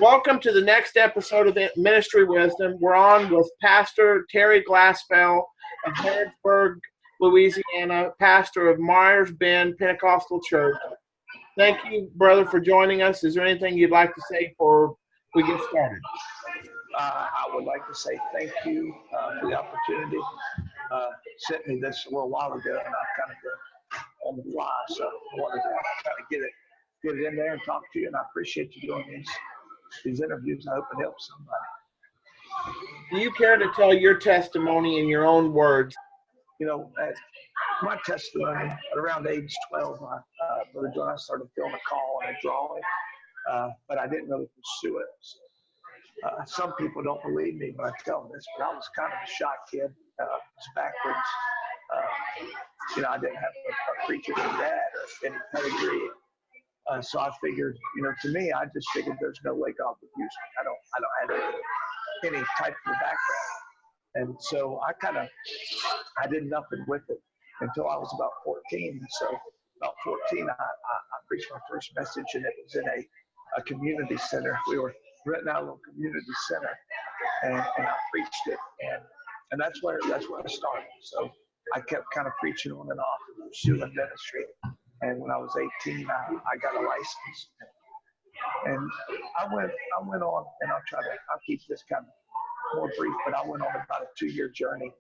Welcome to the next episode of Ministry Wisdom. We're on with Pastor Terry Glaspell of Harrisburg, Louisiana, pastor of Meyers Pentecostal Church. Thank you, brother, for joining us. Is there anything you'd like to say before we get started? I would like to say thank you for the opportunity. Sent me this a little while ago, and I kind of on the fly, so I wanted to kind of get it in there and talk to you. And I appreciate you doing these interviews. I hope it helps somebody. Do you care to tell your testimony in your own words? You know, my testimony at around age 12, Brother John, I started feeling a call and a drawing, but I didn't really pursue it. So, some people don't believe me, but I tell them this, but I was kind of a shy kid. I was backwards. I didn't have a preacher named Dad or any pedigree. So I figured, to me, I just figured there's no way God would use me. I don't have any type of background. And so I did nothing with it until I was about 14. So about 14, I preached my first message, and it was in a community center. We were renting out a little community center, and I preached it, and that's where I started. So I kept kind of preaching on and off, pursuing ministry. And when I was 18, I got a license, and I went on, and I'll keep this kind of more brief, but I went on about a 2-year journey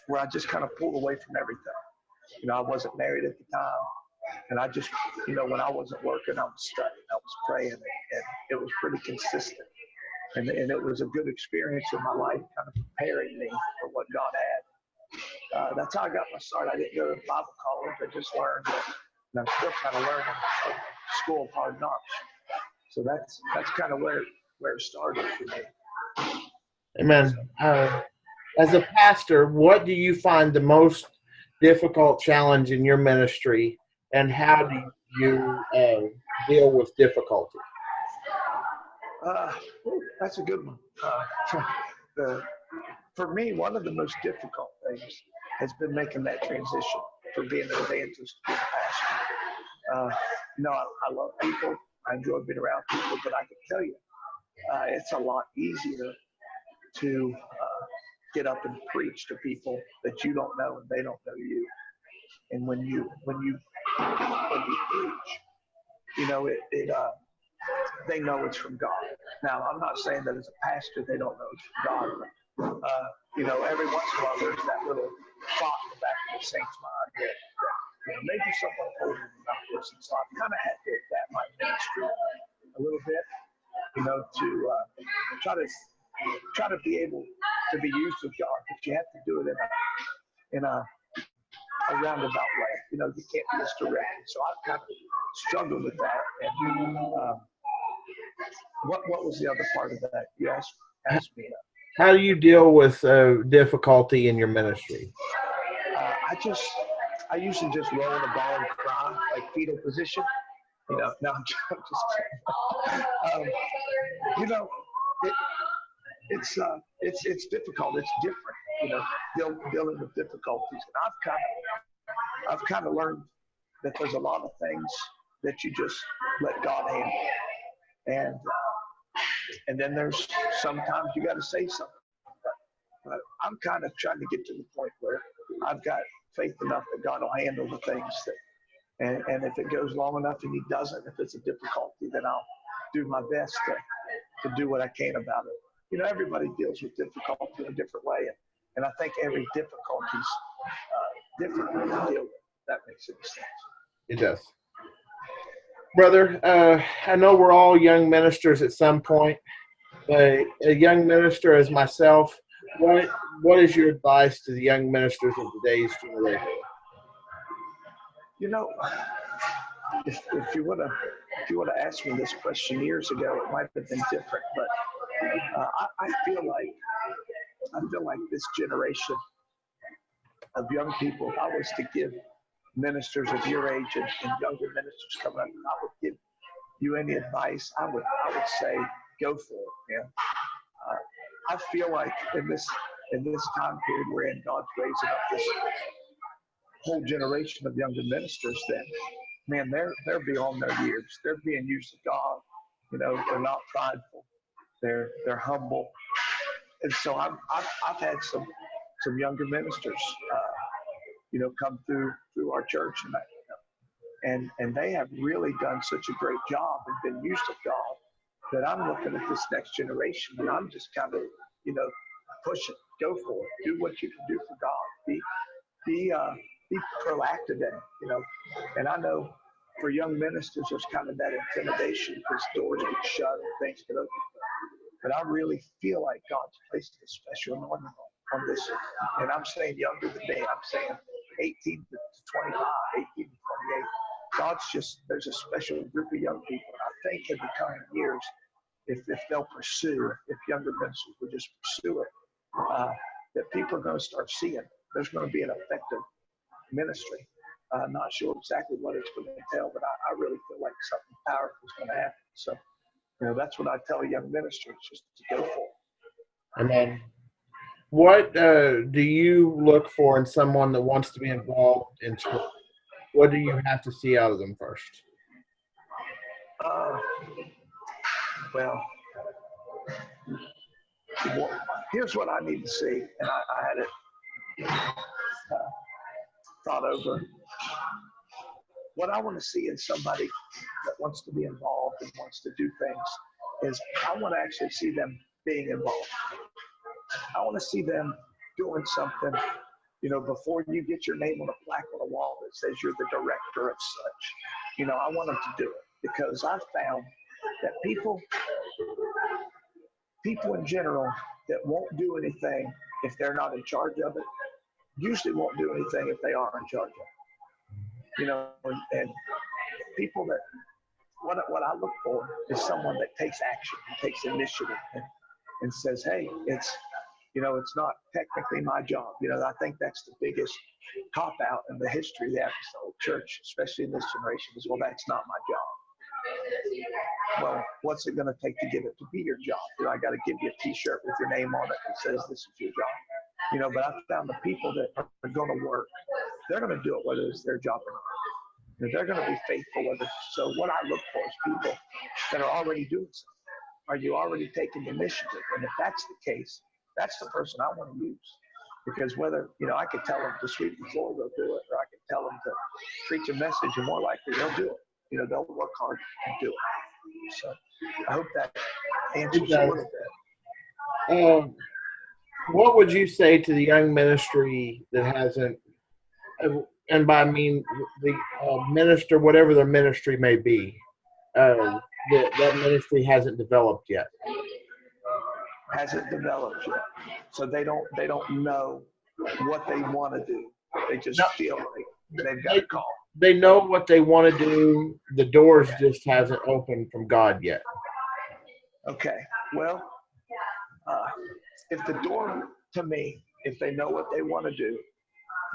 where I just kind of pulled away from everything. I wasn't married at the time, and I just, when I wasn't working, I was studying, I was praying, and it was pretty consistent. And it was a good experience in my life, kind of preparing me for what God had. That's how I got my start. I didn't go to Bible college. I just learned, and I'm still kind of learning school of hard knocks. So that's kind of where it started for me. Amen. As a pastor, what do you find the most difficult challenge in your ministry, and how do you deal with difficulty? That's a good one. For me, one of the most difficult things has been making that transition from being an evangelist to being a pastor. I love people. I enjoy being around people, but I can tell you, it's a lot easier to get up and preach to people that you don't know and they don't know you. And when you preach, they know it's from God. Now, I'm not saying that as a pastor they don't know it's from God, but every once in a while there's that little thought in the back of the saint's mind that maybe someone older than that person. So I've kind of had to hit that my ministry a little bit, to try to be able to be used of God, but you have to do it in a roundabout way. You can't be as direct. So I've kind of struggled with that. And what was the other part of that? You asked me. How do you deal with difficulty in your ministry? I usually just roll in the ball and cry, like fetal position. No, I'm just kidding. It's difficult. It's different. Dealing with difficulties. And I've kind of learned that there's a lot of things that you just let God handle, and then there's sometimes you got to say something. But I'm kind of trying to get to the point where I've got faith enough that God will handle the things and if it goes long enough and He doesn't, if it's a difficulty, then I'll do my best to do what I can about it. Everybody deals with difficulty in a different way, and I think every difficulty's different way to deal with. That makes any sense. It does. Brother, I know we're all young ministers at some point, but a young minister as myself, what is your advice to the young ministers of today's generation? If you would have asked me this question years ago, it might have been different. But I feel like this generation of young people, if I was to give ministers of your age and younger ministers coming up, I would give you any advice, I would say go for it. Yeah. I feel like in this time period we're in, God's raising up this whole generation of younger ministers that, man, they're beyond their years. They're being used of God They're not prideful. They're humble. And so I've had some younger ministers, come through our church, and they have really done such a great job and been used of God that I'm looking at this next generation and I'm just kind of, push it, go for it, do what you can do for God, be proactive in it, And I know for young ministers, there's kind of that intimidation because doors get shut and things get open. But I really feel like God's placed a special anointing on this. And I'm saying younger than me. I'm saying 18 to 25, 18 to 28. There's a special group of young people. And I think in the coming years, if they'll pursue, if younger ministers will just pursue it, that people are going to start seeing there's going to be an effective ministry. Not sure exactly what it's going to entail, but I really feel like something powerful is going to happen. So, that's what I tell young ministers, just to go for it. And then, what do you look for in someone that wants to be involved in church? What do you have to see out of them first? Well, here's what I need to see, and I had it thought over. What I want to see in somebody that wants to be involved and wants to do things is I want to actually see them being involved. I want to see them doing something, before you get your name on a plaque on a wall that says you're the director of such. I want them to do it because I've found that people in general that won't do anything if they're not in charge of it usually won't do anything if they are in charge of it. And people that what I look for is someone that takes action, takes initiative, and says, hey, it's not technically my job. I think that's the biggest cop out in the history of the Apostolic Church, especially in this generation, is, well, that's not my job. Well, what's it going to take to get it to be your job? I got to give you a T-shirt with your name on it that says this is your job. But I've found the people that are going to work, they're going to do it whether it's their job or not. They're going to be faithful with it. So what I look for is people that are already doing something. Are you already taking the initiative? And if that's the case, that's the person I want to use. Because whether, I could tell them to sweep the floor, they'll do it. Or I could tell them to preach a message, and more likely they'll do it. They'll work hard and do it. So I hope that answers a little bit. What would you say to the young ministry that hasn't, and by I mean the minister, whatever their ministry may be, that ministry hasn't developed yet? Hasn't developed yet. So they don't know what they want to do. They just feel like they've got a call. They know what they want to do. The doors just hasn't opened from God yet. Okay. Well, if the door, to me, if they know what they want to do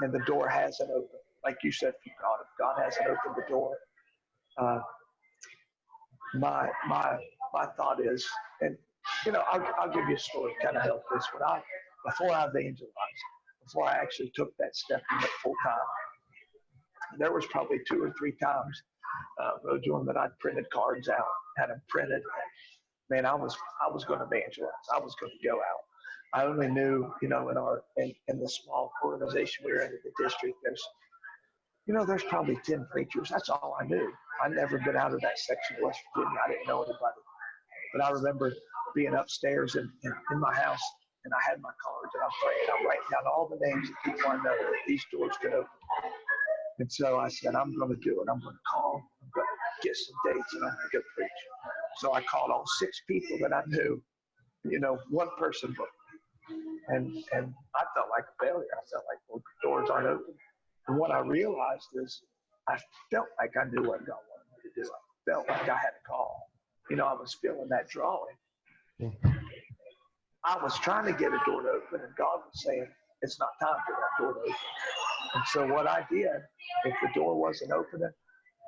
and the door hasn't opened, like you said from God, if God hasn't opened the door, my thought is, and I'll give you a story to kind of help this. Before I evangelized, before I actually took that step and went full time, there was probably 2 or 3 times, Rojoin, that I'd printed cards out, had them printed. Man, I was going to evangelize. I was going to go out. I only knew, in the small organization we were in the district, there's probably 10 preachers. That's all I knew. I'd never been out of that section of West Virginia. I didn't know anybody. But I remember being upstairs in my house, and I had my cards, and I'm praying. I'm writing down all the names of people I know that these doors could open. And so I said, I'm going to do it. I'm going to call. I'm going to get some dates, and I'm going to go preach. So I called all 6 people that I knew. 1 person booked. And I felt like a failure. I felt like, well, the doors aren't open. And what I realized is I felt like I knew what God wanted me to do. I felt like I had a call. I was feeling that drawing. I was trying to get a door to open, and God was saying, it's not time for that door to open. And so what I did, if the door wasn't opening,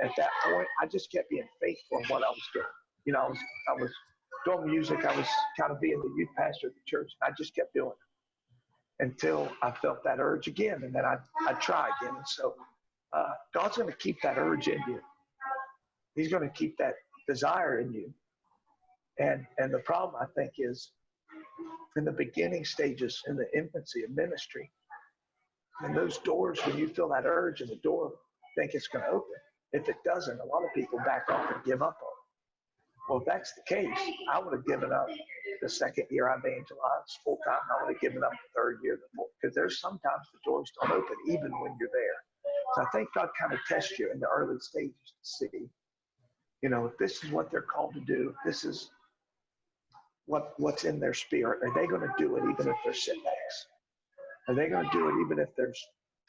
at that point, I just kept being faithful in what I was doing. I was doing music. I was kind of being the youth pastor at the church. And I just kept doing it until I felt that urge again. And then I'd try again. And so God's going to keep that urge in you. He's going to keep that desire in you. And the problem, I think, is in the beginning stages, in the infancy of ministry, and those doors, when you feel that urge and the door think it's going to open, if it doesn't, a lot of people back off and give up on it. Well, if that's the case, I would have given up the second year I evangelized full time. I would have given up the third year, because there's sometimes the doors don't open even when you're there. So I think God kind of tests you in the early stages to see, if this is what they're called to do, if this is what's in their spirit, are they going to do it even if there's setbacks? Are they going to do it even if there's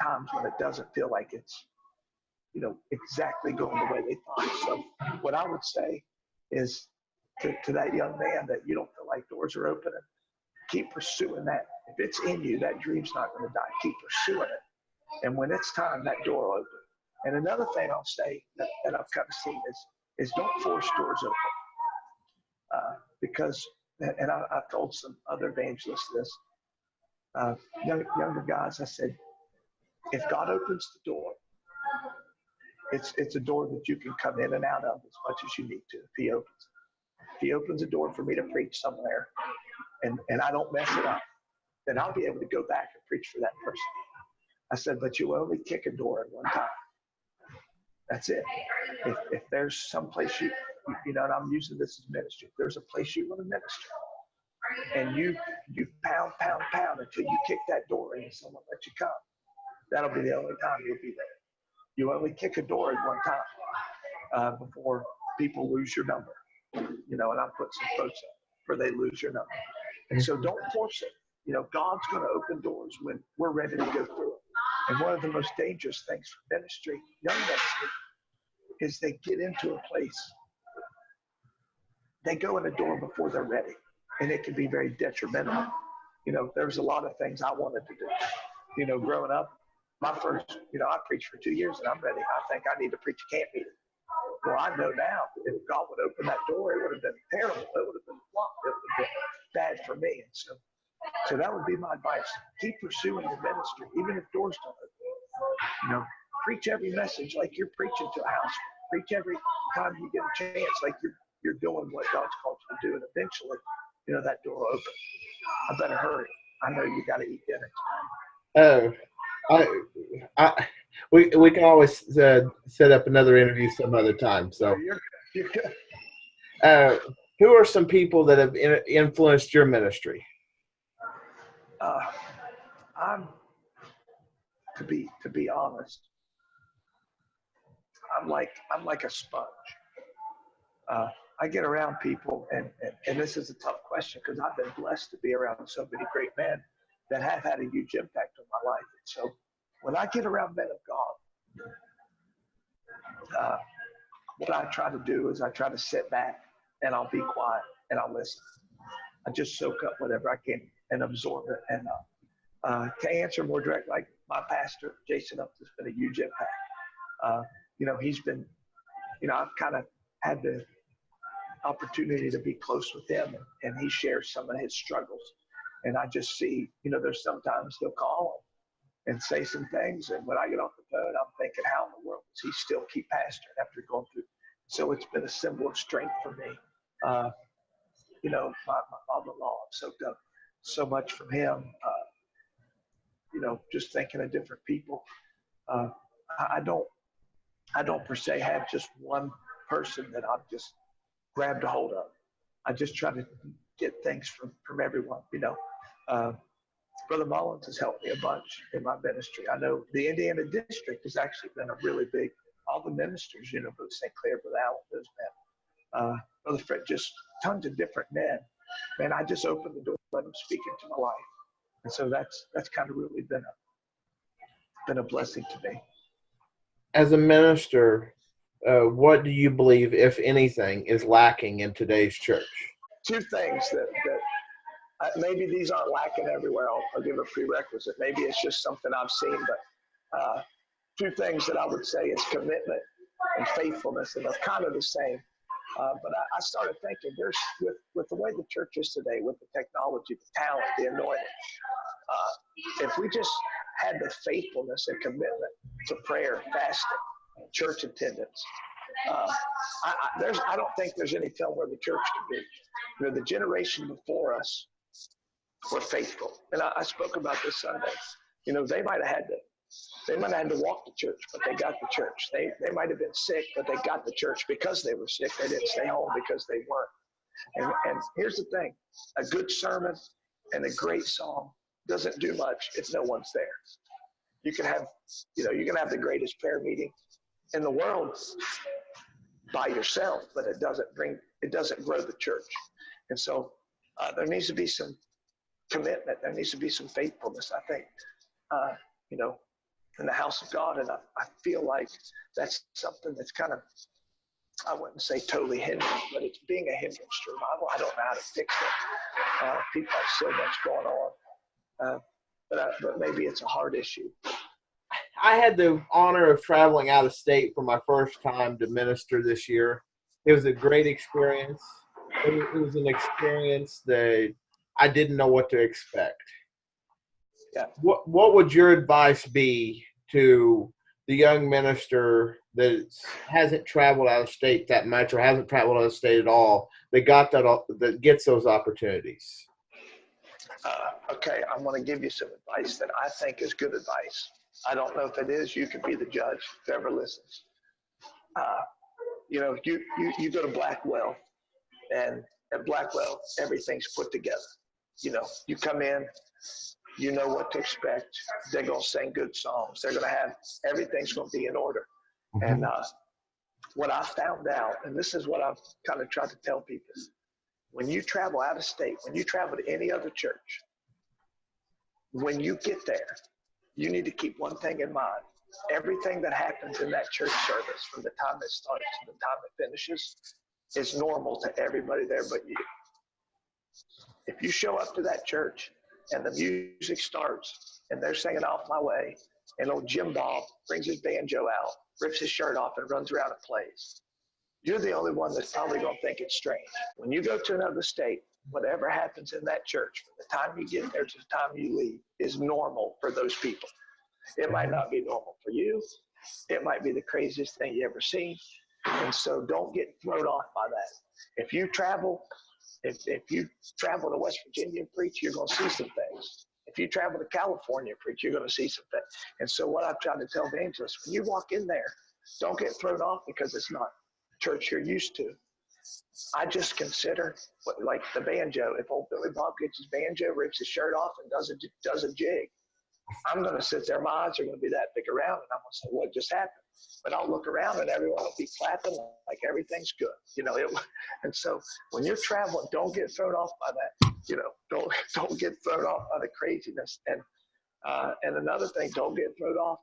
times when it doesn't feel like it's, exactly going the way they thought? So what I would say is to that young man that you don't feel like doors are opening, keep pursuing that. If it's in you, that dream's not going to die. Keep pursuing it. And when it's time, that door will open. And another thing I'll say that I've kind of seen is don't force doors open. Because, and I've told some other evangelists this, younger guys, I said, if God opens the door, it's a door that you can come in and out of as much as you need to. If he opens a door for me to preach somewhere and I don't mess it up, then I'll be able to go back and preach for that person. I said, but you only kick a door at one time. That's it. If there's some place and I'm using this as ministry, if there's a place you want to minister, and you pound until you kick that door in and someone lets you come, that'll be the only time you'll be there. You only kick a door at one time before people lose your number. And I put some quotes up where they lose your number. And so don't force it. God's going to open doors when we're ready to go through it. And one of the most dangerous things for ministry, young ministry, is they get into a place. They go in a door before they're ready. And it can be very detrimental. There's a lot of things I wanted to do. Growing up, my first, I preached for 2 years and I'm ready. I think I need to preach a camp meeting. Well, I know now if God would open that door, it would have been terrible. It would have been flop. It would have been bad for me. And so that would be my advice. Keep pursuing your ministry, even if doors don't open. Preach every message like you're preaching to a house. Preach every time you get a chance like you're doing what God's called you to do. And eventually, that door will open. I better hurry. I know you got to eat dinner. We can always set up another interview some other time. So, you're good. Who are some people that have influenced your ministry? I'm to be honest, I'm like a sponge. I get around people, and this is a tough question because I've been blessed to be around so many great men that have had a huge impact on my life. And so when I get around men of God, what I try to do is I try to sit back and I'll be quiet and I'll listen. I just soak up whatever I can and absorb it. And to answer more direct, like my pastor, Jason Up, has been a huge impact. He's been, I've kind of had the opportunity to be close with him, and he shares some of his struggles. And I just see, there's sometimes he'll call and say some things. And when I get off the phone, I'm thinking, how in the world does he still keep pastoring after going through? So it's been a symbol of strength for me. My father-in-law, I've soaked up so much from him. Just thinking of different people. I don't per se have just one person that I've just grabbed a hold of. I just try to get things from everyone. Brother Mullins has helped me a bunch in my ministry. I know the Indiana district has actually been a really big, all the ministers, Brother St. Clair, Brother Allen, those men. Brother Fred, just tons of different men. Man, I just opened the door, let them speak into my life. And so that's kind of really been a blessing to me. As a minister, what do you believe, if anything, is lacking in today's church? Two things that maybe these aren't lacking everywhere. I'll give a prerequisite. Maybe it's just something I've seen, but two things that I would say is commitment and faithfulness, and they're kind of the same. But I started thinking, there's with the way the church is today, with the technology, the talent, the anointing, if we just had the faithfulness and commitment to prayer, fasting, church attendance, I don't think there's any film where the church can be. The generation before us were faithful. And I spoke about this Sunday. They might have had to walk to church, but they got to church. They might have been sick, but they got to church because they were sick. They didn't stay home because they weren't. And here's the thing: a good sermon and a great song doesn't do much if no one's there. You can have the greatest prayer meeting in the world by yourself, but it doesn't grow the church. And so there needs to be some commitment. There needs to be some faithfulness, I think, in the house of God. And I feel like that's something that's kind of, I wouldn't say totally hindering, but it's being a hindrance to revival. I don't know how to fix it. People have so much going on, but maybe it's a hard issue. I had the honor of traveling out of state for my first time to minister this year. It was a great experience. It was an experience that I didn't know what to expect. Yeah. What would your advice be to the young minister that hasn't traveled out of state that much or hasn't traveled out of state at all, that gets those opportunities? Okay, I'm going to give you some advice that I think is good advice. I don't know if it is. You can be the judge, whoever listens. You go to Blackwell, and at Blackwell, everything's put together. You come in, you know what to expect. They're going to sing good songs. They're going to have, everything's going to be in order. Mm-hmm. And what I found out, and this is what I've kind of tried to tell people, when you travel out of state, when you travel to any other church, when you get there, you need to keep one thing in mind. Everything that happens in that church service, from the time it starts to the time it finishes, is normal to everybody there but you. If you show up to that church and the music starts and they're singing Off My Way, and old Jim Bob brings his banjo out, rips his shirt off, and runs around and plays, you're the only one that's probably going to think it's strange. When you go to another state, whatever happens in that church, from the time you get there to the time you leave, is normal for those people. It might not be normal for you. It might be the craziest thing you ever seen. And so don't get thrown off by that. If you travel to West Virginia and preach, you're going to see some things. If you travel to California and preach, you're going to see some things. And so what I've tried to tell evangelists, when you walk in there, don't get thrown off because it's not church you're used to. I just consider, like the banjo, if old Billy Bob gets his banjo, rips his shirt off, and does a jig, I'm going to sit there, my eyes are going to be that big around, and I'm going to say, what just happened? But I'll look around and everyone will be clapping like everything's good. And so when you're traveling, don't get thrown off by that. Don't get thrown off by the craziness. And another thing, don't get thrown off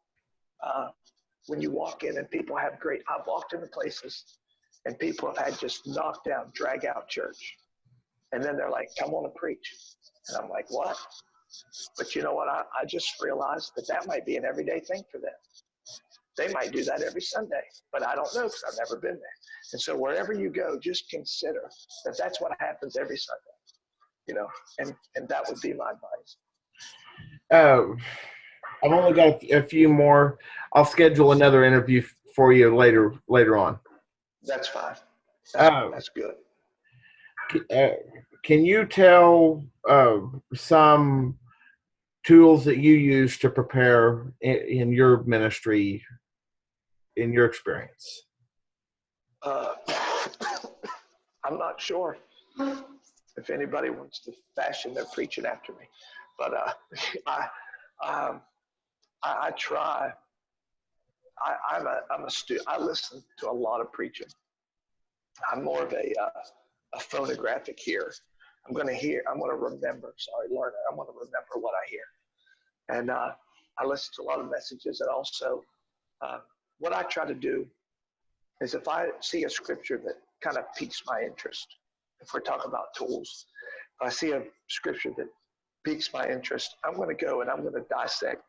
when you walk in and people have I've walked into places and people have had just knocked down, drag out church. And then they're like, come on and preach. And I'm like, what? But you know what? I just realized that might be an everyday thing for them. They might do that every Sunday, but I don't know because I've never been there. And so wherever you go, just consider that that's what happens every Sunday, and that would be my advice. I've only got a few more. I'll schedule another interview for you later on. That's fine. That's good. Can you tell some tools that you use to prepare in your ministry, in your experience? I'm not sure if anybody wants to fashion their preaching after me, but I try. I'm a student. I listen to a lot of preaching. I'm more of a phonographic hearer. I'm going to remember. Sorry, learner. I'm going to remember what I hear. And I listen to a lot of messages. And also, what I try to do is if I see a scripture that kind of piques my interest, if we're talking about tools, if I see a scripture that piques my interest, I'm going to go and I'm going to dissect,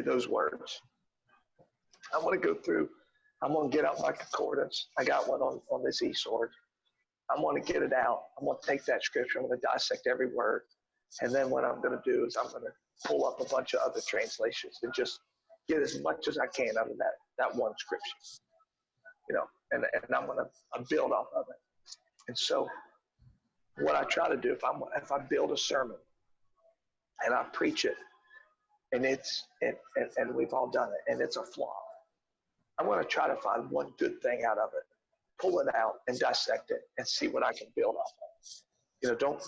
those words. I'm going to go through, I'm going to get out my concordance. I got one on this e-sword. I'm going to get it out. I'm going to take that scripture. I'm going to dissect every word. And then what I'm going to do is I'm going to pull up a bunch of other translations and just get as much as I can out of that one scripture, and I'm going to build off of it. And so what I try to do, if I build a sermon and I preach it, and and we've all done it, and it's a flop, I'm going to try to find one good thing out of it, pull it out, and dissect it, and see what I can build off of. You know, don't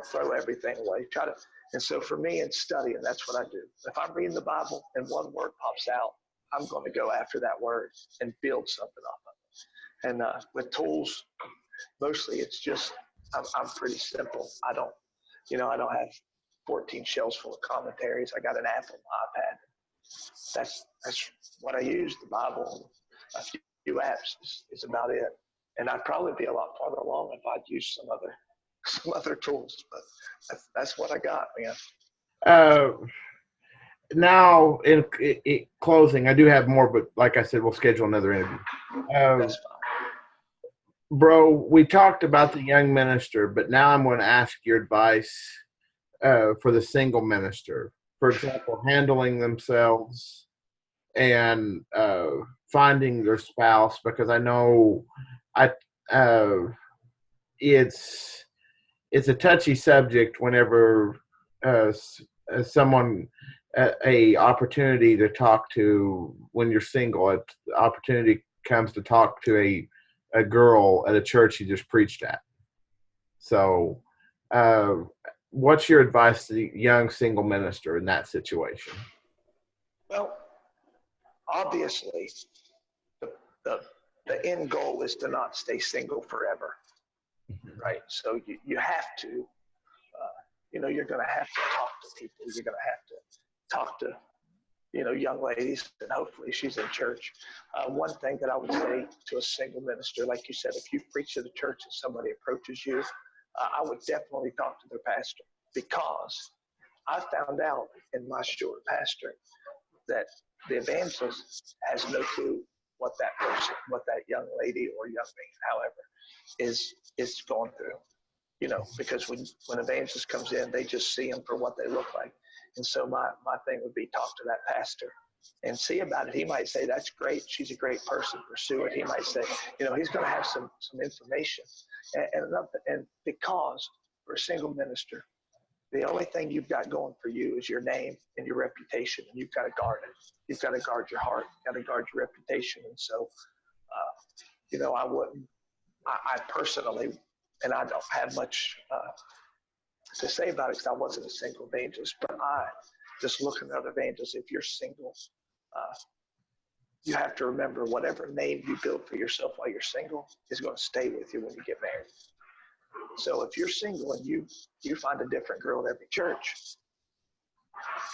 throw everything away. Try to. And so for me in studying, that's what I do. If I'm reading the Bible and one word pops out, I'm going to go after that word and build something off of it. And with tools, mostly it's just I'm pretty simple. I don't have 14 shelves full of commentaries. I got an app on my iPad. That's what I use. The Bible, a few apps is about it. And I'd probably be a lot farther along if I'd use some other tools. But that's what I got, man. Now, in closing, I do have more, but like I said, we'll schedule another interview. That's fine. Bro, we talked about the young minister, but now I'm going to ask your advice for the single minister. For example, handling themselves and finding their spouse, because I know it's a touchy subject whenever someone a opportunity to talk to when you're single. An opportunity comes to talk to a girl at a church you just preached at. So, what's your advice to the young single minister in that situation? Well, obviously, the end goal is to not stay single forever, right? So you have to, you're going to have to talk to people. You're going to have to talk to, young ladies, and hopefully she's in church. One thing that I would say to a single minister, like you said, if you preach at a church and somebody approaches you, I would definitely talk to their pastor, because I found out in my short pastoring that the evangelist has no clue what that person, what that young lady or young man, however, is going through. Because when evangelist comes in, they just see them for what they look like. And so my thing would be talk to that pastor and see about it. He might say, that's great. She's a great person. Pursue it. He might say, he's going to have some information. And because for a single minister, the only thing you've got going for you is your name and your reputation, and you've got to guard it. You've got to guard your heart. You've got to guard your reputation. And so, I personally, and I don't have much to say about it because I wasn't a single evangelist, but I just looking at other evangelists, if you're single, you have to remember whatever name you build for yourself while you're single is going to stay with you when you get married. So if you're single and you find a different girl at every church,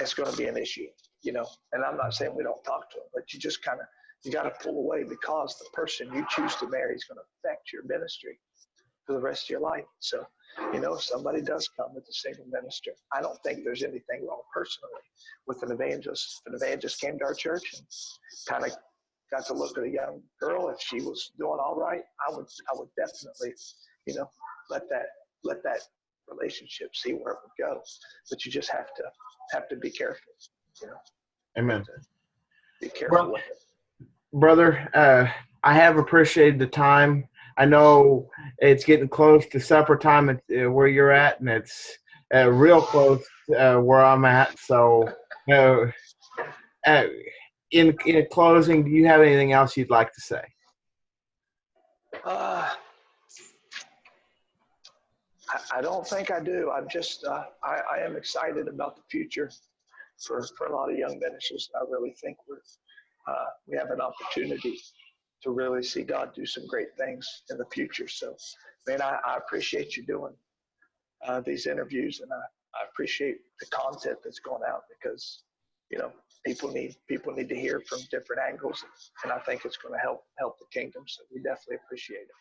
it's going to be an issue, and I'm not saying we don't talk to them, but you just you got to pull away, because the person you choose to marry is going to affect your ministry for the rest of your life. So, if somebody does come with a single minister, I don't think there's anything wrong personally with an evangelist. If an evangelist came to our church and kind of got to look at a young girl, if she was doing all right, I would definitely, let that relationship see where it would go. But you just have to be careful, Amen. Be careful with it. Brother, I have appreciated the time. I know it's getting close to supper time at where you're at, and it's real close where I'm at. So, in closing, do you have anything else you'd like to say? I don't think I do. I'm just I am excited about the future for a lot of young ministers. I really think we have an opportunity to really see God do some great things in the future. So, man, I appreciate you doing these interviews, and I appreciate the content that's going out, because people need to hear from different angles, and I think it's going to help the kingdom. So we definitely appreciate it.